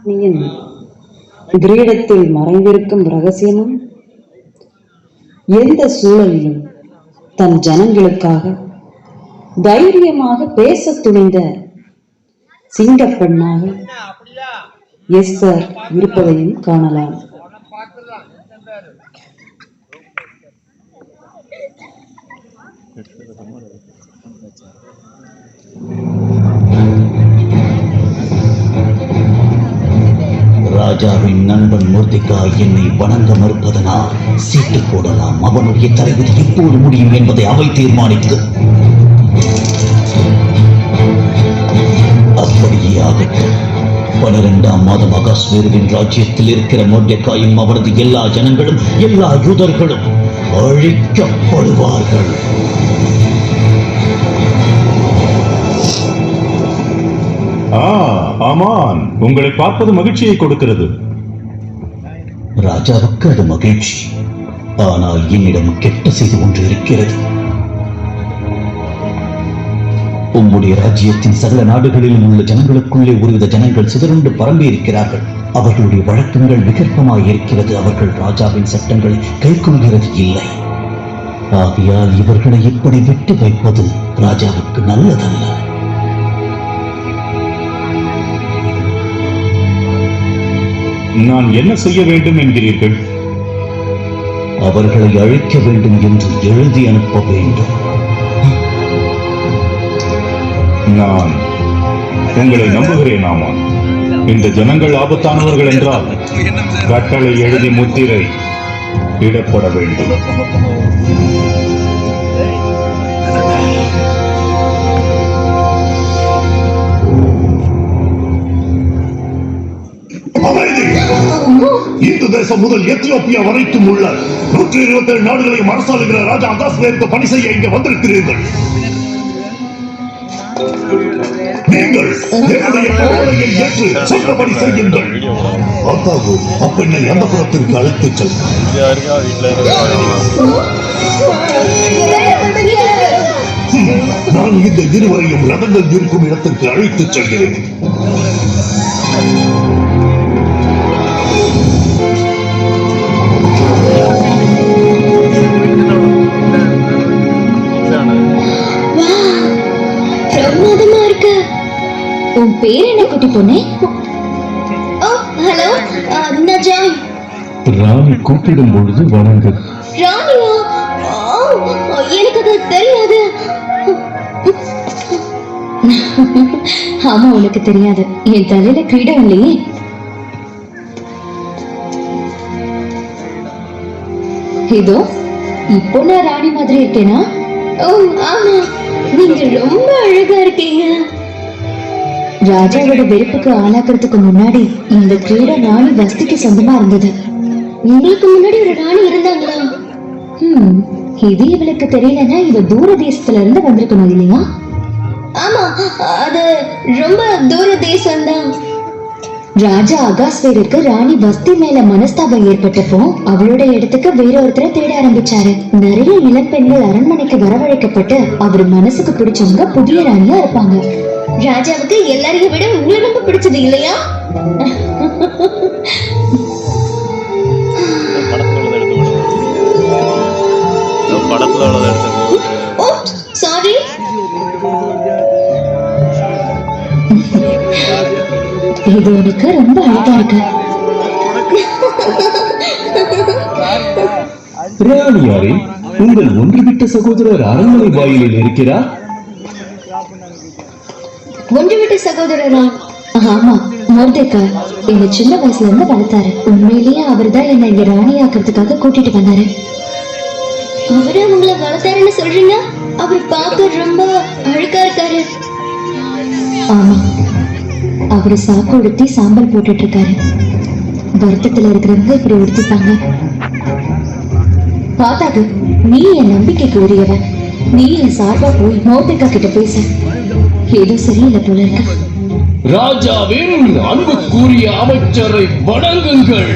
ராணியின் கிரீடத்தில் மறைந்திருக்கும் ரகசியமும் எந்த சூழலிலும் தன் ஜனங்களுக்காக தைரியமாக பேச துணிந்த சிங்கப்பெண்ணாக எஸ்தர் இருப்பதையும் காணலாம். ராஜாவின் நண்பன் மூர்த்திகா என்னை வணங்க மறுப்பதனால் சீட்டு போடலாம். அவனுடைய தளபதி எப்போது முடியும் என்பதை அவை தீர்மானித்து. அப்படியே ஆகட்டும். 12ஆம் மாதம் அகாஸ்வேருவின் ராஜ்யத்தில் இருக்கிற மொர்தெகாயும் அவரது எல்லா ஜனங்களும் எல்லா யூதர்களும் அழிக்கப்படுவார்கள். ஆமான், உங்களை பார்ப்பது மகிழ்ச்சியை கொடுக்கிறது. ராஜாவுக்கு அது மகிழ்ச்சி. ஆனால் என்னிடம் கெட்ட செய்தி ஒன்று இருக்கிறது. உம்முடைய ராஜ்யத்தின் சகல நாடுகளிலும் உள்ள ஜனங்களுக்குள்ளே ஒருவித ஜனங்கள் சிதறுண்டு பரம்பி இருக்கிறார்கள். அவர்களுடைய வழக்கங்கள் விகற்பமாய் இருக்கிறது. அவர்கள் ராஜாவின் சட்டங்களை கைக்கொள்கிறது இல்லை. ஆகையால் இவர்களை இப்படி விட்டு வைப்பது ராஜாவுக்கு நல்லதல்ல. நான் என்ன செய்ய வேண்டும் என்கிறீர்கள்? அவர்களை அழிக்க வேண்டும் என்று எழுதி அனுப்ப வேண்டும். நான் உங்களை நம்புகிறேன். ஆமான், இந்த ஜனங்கள் ஆபத்தானவர்கள் என்றால் கட்டளை எழுதி முத்திரை இடப்பட வேண்டும். இந்து தேசம் முதல் எத்தியோப்பியா வரைக்கும் உள்ள 127 நாடுகளையும் அரசாளுகிற ராஜா அகாஸ்வேருக்கு பணி செய்ய இங்க வந்திருக்கிறீர்கள். நீங்கள் என்னுடைய கட்டளையை ஏற்று சொன்னபடி செய்யுங்கள். அத்தாவு அப்பெண்ணை அந்த புறத்திற்கு அழைத்துச் செல். நான் இந்த இருவரையும் ரதங்கள் இருக்கும் இடத்திற்கு அழைத்துச் செல்கிறேன். உன் பேர் என்ன குட்டி பொண்ணு? ஹலோ, நான் ஜாய். ராணி கூப்பிடும் பொழுது வணங்கு. ராணியா? எனக்கு அது தெரியாது. ஆமா, உனக்கு தெரியாது. என் தலையில கிரீடம் இல்லையே. இதோ இப்போ நான் ராணி மாதிரி இருக்கேனா? ஓ ஆமா, நீங்க ரொம்ப அழகா இருக்கீங்க. ராஜாவோட வெறுப்புக்கு ஆளாக்குறதுக்கு முன்னாடி இந்த கிரீடம் ராணி வஸ்திக்கு சொந்தமா இருந்தது. உங்களுக்கு முன்னாடி ஒரு ராணி இருந்தாங்களா? இது இவளுக்கு தெரியலன்னா இவ தூர தேசத்துல இருந்து வந்திருக்கணும் இல்லையா? ஆமா, அது ரொம்ப தூர தேசம்தான். ராஜா அகாஸ்வேருக்கு ராணி வஸ்தி மேல மனஸ்தாபம் ஏற்பட்டப்போ அவளோட இடத்துக்கு வேற ஒருத்தரை தேட ஆரம்பிச்சாரு. நிறைய இளம் பெண்கள் அரண்மனைக்கு வரவழைக்கப்பட்டு அவர் மனசுக்கு பிடிச்சவங்க புதிய ராணியா இருப்பாங்க. ராஜாவுக்கு எல்லாரையும் விட உங்களை ரொம்ப பிடிச்சது இல்லையா? சாரி, இது உனக்கு ரொம்ப அழகா இருக்கு. ராணியாரே, உங்கள் ஒன்றுவிட்ட சகோதரர் அரண்மனை வாயிலில் இருக்கிறார். ஒன்றுவிட்ட சகோதரரா? ஆமா, மொர்தெகா என்ன சின்ன வயசுல இருந்து வளர்த்தாரு. உண்மையிலேயே அவர் தான் என்ன இங்க ராணி ஆக்கிறதுக்காக கூட்டிட்டு வந்தாரு. அவரு உங்களை வளர்த்தாருன்னு சொல்றீங்க? அவர் பார்க்க ரொம்ப அழகா இருக்காரு. ஆமா, அவரு சாக்கு உடுத்தி சாம்பல் போட்டுட்டு இருக்காரு. வருத்தத்துல இருக்கிறவங்க இப்படி உடுத்திப்பாங்க. பார்த்தாக்கு நீ என் நம்பிக்கைக்கு உரியவன். நீ என் சார்பா போய் மொர்தெகா கிட்ட பேச. ஏதோ சரியில்லை போல இருக்க. ராஜாவின் அன்புக்குரிய அமைச்சரை வணங்குங்கள்.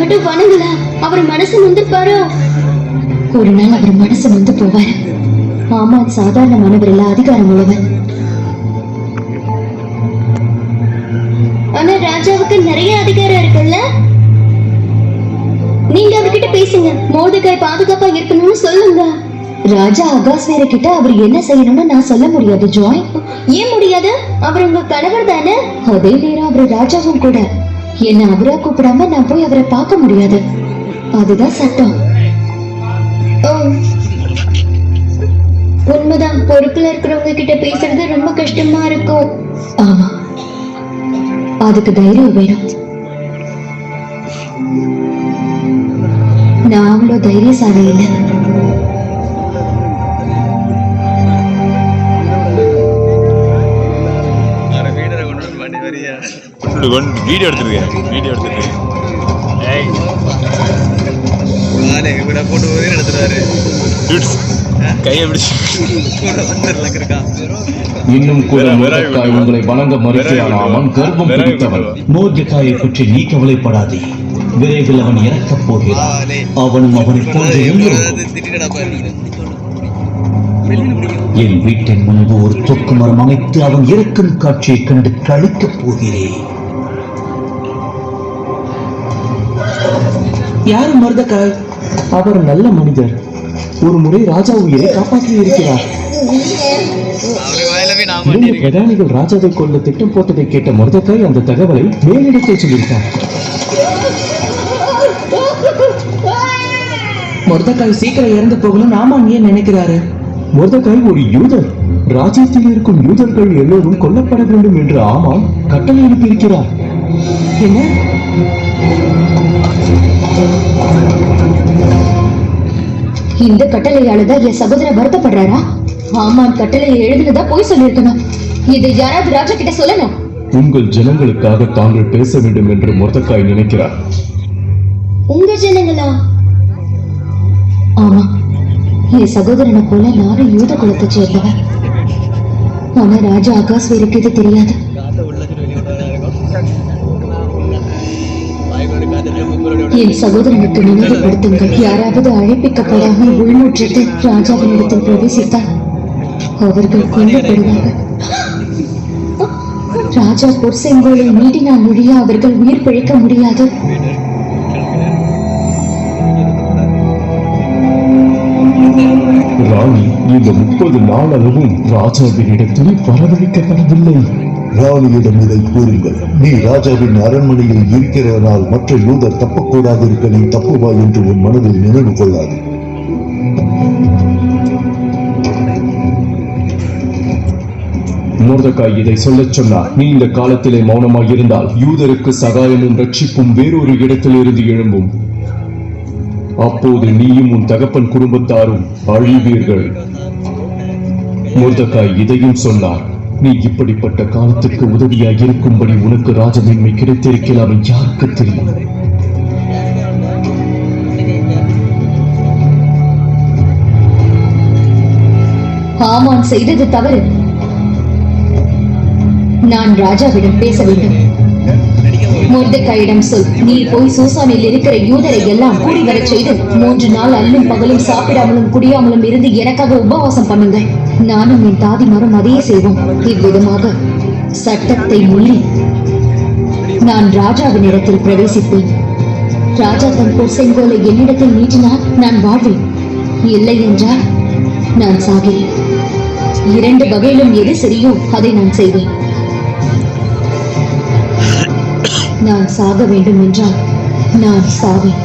மட்டும் வணங்கல, அவர் மனசு நொந்துப்பாரோ? ஒரு நாள் அவர் மனசு நொந்து போவாரு. ஆமான் சாதாரணமானவர் இல்ல, அதிகாரம் உள்ளவர். ஆனா ராஜாவுக்கு நிறைய அதிகாரம் இருக்குல்ல. நீங்க அவர்கிட்ட பேசுங்க, மோர்தெகாய் பாதுகாப்பா இருக்கணும்னு சொல்லுங்க. ராஜா அகாஸ்வேர கிட்ட அவர் என்ன செய்யணும்னு நான் சொல்ல முடியாது ஜாய். ஏன் முடியாது? அவர் உங்க கணவர் தானே. அதே நேரம் அவர் ராஜாவும் கூட. என்ன அவரா கூப்பிடாம நான் போய் அவரை பார்க்க முடியாது. அதுதான் சட்டம். உண்மைதான், பொறுப்புல இருக்கிறவங்க கிட்ட பேசுறது ரொம்ப கஷ்டமா இருக்கும். ஆமா, அதுக்கு தைரியம் வேணும். நான் அவ்வளோ தைரியசாலி இல்லை. வீடியோ எடுத்துருக்கேன், வீடியோ எடுத்துருக்கேன். போட்டு எடுத்துறாரு, கையை பிடிச்சு. இன்னும் கூட மோர்தெகாய் உங்களை வணங்க மறுக்கிறான். ஆமான் கர்ப்பம் பிடித்தவன். மோர்தெகாயை பற்றி நீ கவலைப்படாதே. விரைவில் அவன் இறக்கப் போகிறான். அவனும் அவனை போன்ற என் வீட்டின் முன்பு ஒரு தொக்கு மரம் அமைத்து அவன் இறக்கும் காட்சியை கண்டு கழிக்கப் போகிறேன். யார் மோர்தெகாய்? அவர் நல்ல மனிதர். ஒரு முறை ராஜா உயிரை காப்பாற்றி இருக்கிறார். பிரதானிகள் ராஜாவை கொல்ல திட்டம் போட்டதை கேட்ட மோர்தெகாய் அந்த தகவலை மேலிடத்தில் சொல்லியிருக்கார். மோர்தெகாய் சீக்கிரம் இறந்து போகணும் ஆமான் ஏன் நினைக்கிறாரு? மோர்தெகாய் ஒரு யூதர். ராஜ்யத்தில் இருக்கும் யூதர்கள் எல்லோரும் கொல்லப்பட வேண்டும் என்று ஆமான் கட்டளை அனுப்பியிருக்கிறார். என்ன? இந்த கட்டளையாளதான் என் சகோதரர் வருத்தப்படுறாரா? ஆமான் கட்டளையை எழுதுனதா போய் சொல்லியிருக்கணும். இதை யாராவது ராஜா கிட்ட சொல்லணும். உங்கள் ஜனங்களுக்காக தாங்கள் பேச வேண்டும் என்று மோர்தெகாய் நினைக்கிறார். உங்க ஜனங்களா? ஆமா, என் சகோதரனை போல நானும் யூத குலத்தை சேர்ந்தவன். ஆனா ராஜா அகாஸ்வேருக்கு இது தெரியாது. என் சகோதரனுக்கு நினைவுபடுத்துங்கள். யாராவது அழைப்பிக்கப்படாமல் உள்முற்றத்தில் ராஜாவினிடத்தில் பிரவேசித்தால் அவர்கள் கொல்லப்படுவார்கள். ராஜா பொற்செங்கோலை நீட்டினால் மொழிய அவர்கள் உயிர் பிழைக்க முடியாது. ராணி இந்த 30 நாள் அளவும் ராஜாவினிடத்தில் வரவழைக்கப்படவில்லை. ராணியிடம் இதை கூறுங்கள். நீ ராஜாவின் அரண்மனையில் இருக்கிறதனால் மற்ற யூதர் தப்பக்கூடாது இருக்க நீ தப்புவாய் என்று உன் மனதில் நினைவு கொள்ளாது. மோர்தெகாய் இதை சொல்லச் சொன்னார். நீ இந்த காலத்திலே மௌனமாய் இருந்தால் யூதருக்கு சகாயமும் ரட்சிப்பும் வேறொரு இடத்திலிருந்து எழும்பும். அப்போது நீயும் உன் தகப்பன் குடும்பத்தாரும் அழிவீர்கள். மோர்தெகாய் இதையும் சொன்னார். நீ இப்படிப்பட்ட காலத்துக்கு உதவியாக இருக்கும்படி உனக்கு ராஜமேன்மை கிடைத்திருக்கலாம். யாருக்கு தெரியும்? ஆமான் செய்தது தவறு. நான் ராஜாவிடம் பேச வேண்டும். மோர்தெகாயிடம் சொல், நீ போய் சூசானில் இருக்கிற யூதரை எல்லாம் கூடி வரச் செய்து 3 நாள் அல்லும் பகலும் சாப்பிடாமலும் குடியாமலும் இருந்து எனக்காக உபவாசம் பண்ணுங்கள். நானும் என் தாதிமாரும் அதையே செய்வோம். இவ்விதமாக சட்டத்தை மீறி நான் ராஜாவின் இடத்தில் பிரவேசிப்பேன். ராஜா தன் பொற்செங்கோலை என்னிடத்தில் நீட்டினால் நான் வாழ்வேன், இல்லை என்றால் நான் சாகிறேன். 2 வகையிலும் எது சரியோ அதை நான் செய்வேன். நான் சாக வேண்டும் என்றால் நான் சாவேன்.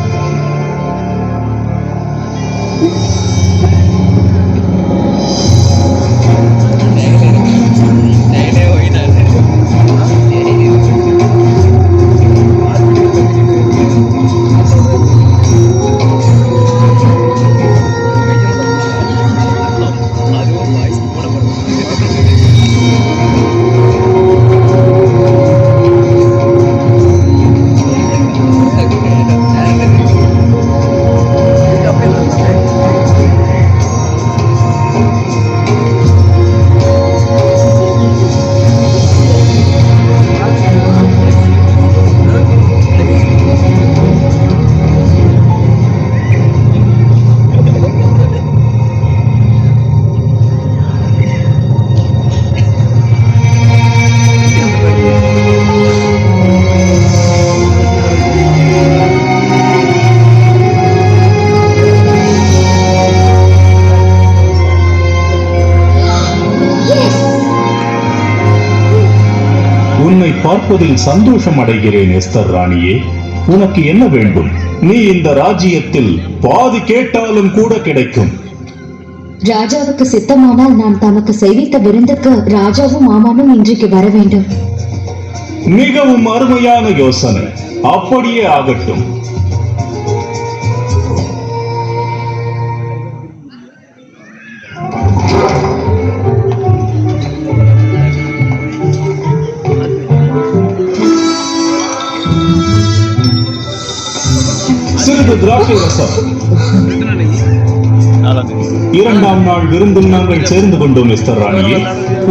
உன்னை பார்ப்பதில் சந்தோஷம் அடைகிறேன் எஸ்தர் ராணியே. உனக்கு என்ன வேண்டும்? நீ இந்த ராஜ்யத்தில் பாதி கேட்டாலும் கூட கிடைக்கும். ராஜாவுக்கு சித்தமானால் நான் தமக்கு செய்வித்த விருந்துக்கு ராஜாவும் மாமானும் இன்றைக்கு வர வேண்டும். மிகவும் அருமையான யோசனை. அப்படியே ஆகட்டும். சிறிது திராட்சை ரசம். 2ஆம் நாள் விருந்தில் நாங்கள் சேர்ந்து கொண்டோம் எஸ்தர் ராணியே.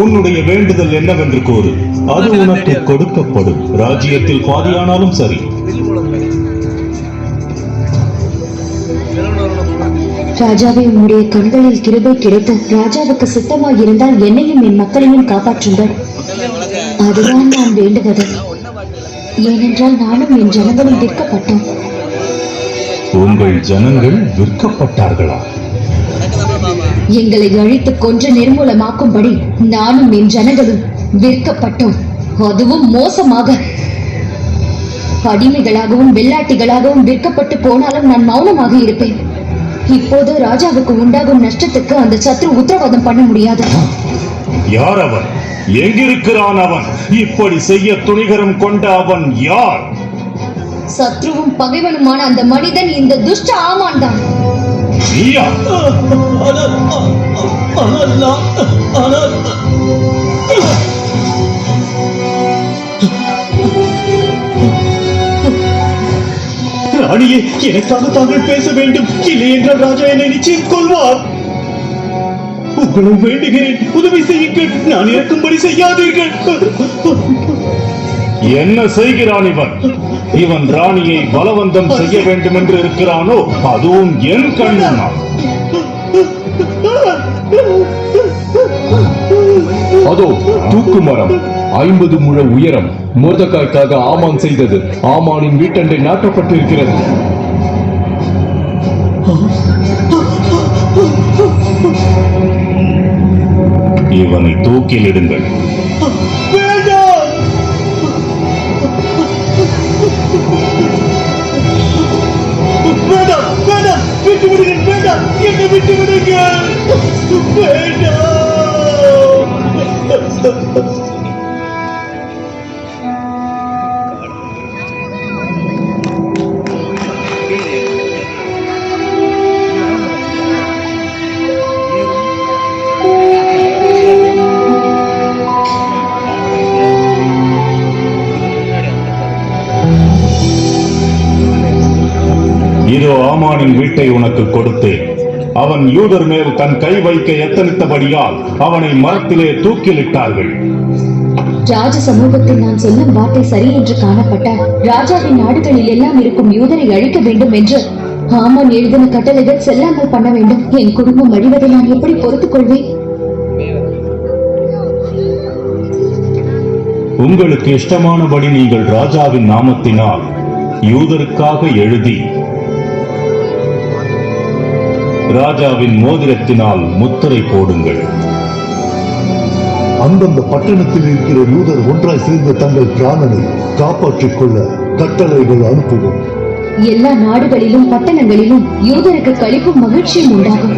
உன்னுடைய வேண்டுதல் என்னவென்று கூறு, அது உனக்கு கொடுக்கப்படும். ராஜ்யத்தில் பாதியானாலும் சரி. ராஜாவே, உம்முடைய கண்களில் கிருபை கிடைத்து ராஜாவுக்கு சித்தமாய் இருந்தால் என்னையும் என் மக்களையும் காப்பாற்றுங்கள். அதுதான் நான் வேண்டுவது. ஏனென்றால் நானும் என் ஜனங்களும் விற்கப்பட்டோம். உங்கள் ஜனங்கள் விற்கப்பட்டார்களா? எங்களை அழித்து கொன்று நிர்மூலமாக்கும்படி நானும் என் ஜனங்களும் விற்கப்பட்டோம். அதுவும் மோசமாக. அடிமைகளாகவும் வெள்ளாட்டிகளாகவும் விற்கப்பட்டு போனாலும் நான் மௌனமாக இருப்பேன். இப்போது ராஜாவுக்கு உண்டாகும் நஷ்டத்துக்கு அந்த சத்ரு உத்தரவாதம் பண்ண முடியாது. யார் அவன்? எங்கிருக்கிறான் அவன்? இப்படி செய்ய துணிகரம் கொண்ட அவன் யார்? சத்ருவும் பகைவனுமான அந்த மனிதன் இந்த துஷ்ட ஆமான் தான். ராணியே, எனக்காக தாங்கள் பேச வேண்டும். இல்லை என்றால் ராஜா என்னை நிச்சயம் கொள்வார். உங்களை வேண்டுகிறேன், உதவி செய்யுங்கள். நான் இறக்கும்படி செய்யாதீர்கள். என்ன செய்கிறான் இவன்? இவன் ராணியை பலவந்தம் செய்ய வேண்டும் என்று இருக்கிறானோ? அதுவும் என் கண்ணா. அதோ தூக்கு மரம், 50 முழ உயரம், மொர்தெகாய்க்காக ஆமான் செய்தது. ஆமானின் வீட்டண்டை நாட்டப்பட்டிருக்கிறது. இவனை தூக்கிலிடுங்கள். விட்டு விடுங்கள், வேண்டாம், என்னை விட்டு விடுங்கள், வேண்டாம். இதோ ஆமானின் வீட்டை உனக்கு கொடுத்தேன். அவன் யூதர் மேல் தன் கை வைக்க எத்தனித்தபடியால் அவனை மரத்திலே தூக்கிலிட்டார்கள். ராஜ சமூகத்தில் நான் சொல்லும் வார்த்தை சரி என்று காணப்பட்டால் ராஜாவின் நாடுகளில் எல்லாம் இருக்கும் யூதரை அழிக்க வேண்டும் என்று ஆமான் எழுதின கட்டளைகள் செல்லாமல் பண்ண வேண்டும். என் குடும்பம் அழிவதை நான் எப்படி பொறுத்துக் கொள்வேன்? உங்களுக்கு இஷ்டமானபடி நீங்கள் ராஜாவின் நாமத்தினால் யூதருக்காக எழுதி ராஜாவின் மோதிரத்தினால் முத்திரை போடுங்கள். அந்தந்த பட்டணத்தில் இருக்கிற யூதர் ஒன்றாய் சேர்ந்து தங்கள் பிராணனை காப்பாற்றிக் கொள்ள கட்டளைகள் அனுப்புவோம். எல்லா நாடுகளிலும் பட்டணங்களிலும் யூதருக்கு களிப்பும் மகிழ்ச்சியும் உண்டாகும்.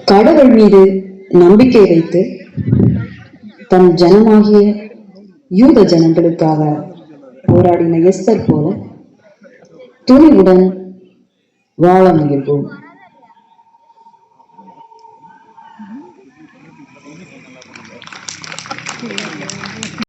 கடவுள் மீது நம்பிக்கை வைத்து தன் ஜனமாகிய யூத ஜனங்களுக்காக போராடின எஸ்தர் போல துணிவுடன் வாழ முயல்வோம்.